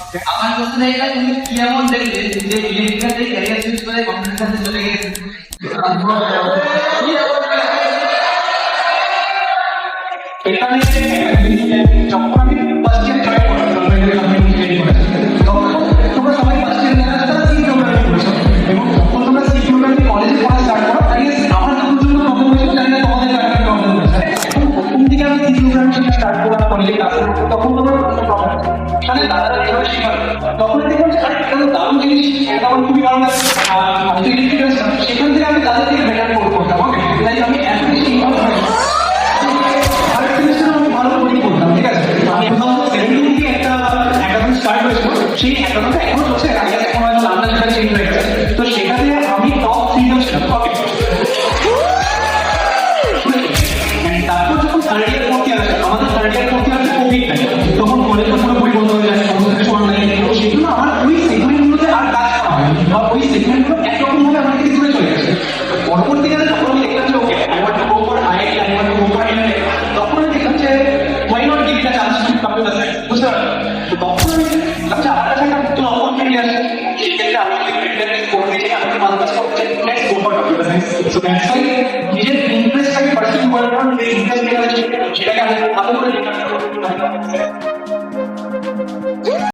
আমার কোশ্চেন এইটা, তুমি কি এমন দেখলে যে ইলেকট্রিক্যাল থেকে ক্যারিয়ার সুইচ করে কম্পিউটার সাথে চলে গেছে? এটা আমি যখন আমি ফার্স্ট ইয়ার জয়েন করি তখন তোমরা সবাই ফার্স্ট ইয়ার সি প্রোগ্রামিং করেছো, এবং যখন তোমরা সি প্রোগ্রামিং কলেজে পড়া স্টার্ট করো, আই গেস আমার তখন জন্য প্রবলেম হয়েছিল, জানি না তোমাদের কার প্রবলেম হয়েছে। এখন প্রথম দিকে আমি সি প্রোগ্রামিং শেখা স্টার্ট করলাম কলেজে ক্লাসে, তখন তোমার কোনো প্রবলেম মানে দাদারা যেভাবে শেখানো, তখন দেখলাম যে আরে এটা তো দারুণ জিনিস, এটা আমার খুবই ভালো লাগে। আমি তো ইলেকট্রিক্যাল, সেখান থেকে আমি তাদের থেকে বেটার করতাম। ওকে, তাই আমি এত বেশি ইনভলভ হই। আরেক সেমিস্টার আমি ভালো করে করতাম, ঠিক আছে। আমি 2017 থেকে একটা হ্যাকাথন স্টার্ট হয়েছিল, সেই হ্যাকাথনটা এখনো চলছে, এখন হয়তো নামটা যেটা চেঞ্জ হয়ে গেছে। তো সেখানে আমি টপ 3 ছিলাম। ওকে, তারপর যখন থার্ড ইয়ার পড়তে আসে, আমাদের থার্ড ইয়ার পড়তে আসে কোভিড টাইম, তখন কলেজটা পুরোপুরি বন্ধ হয়ে যায়, সমস্ত কিছু অনলাইনে। তো সেগুলো আমার ওই সেগমেন্টগুলোতে আর কাজ করা হয় বা ওই সেগমেন্টগুলো একরকম ভাবে আমার থেকে দূরে চলে গেছে। পরবর্তীকালে যখন আমি দেখলাম যে okay I want to go for IIT, I want to go for MA, তখন আমি দেখলাম যে why not give it a chance to computer science, বুঝতে পারছো? তো তখন আমি দেখলাম যে আমার কাছে একটা নতুন অপরচুনিটি আসছে, সেক্ষেত্রে আমি যদি প্রিপারেশন করতে চাই, আমি তো মানুষ করতে let's go for computer science. So that's why নিজের ইন্টারেস্টটাকে পার্সিউ করার জন্য যে ইন্টারেস্ট সেটাকে আমি ভালো করে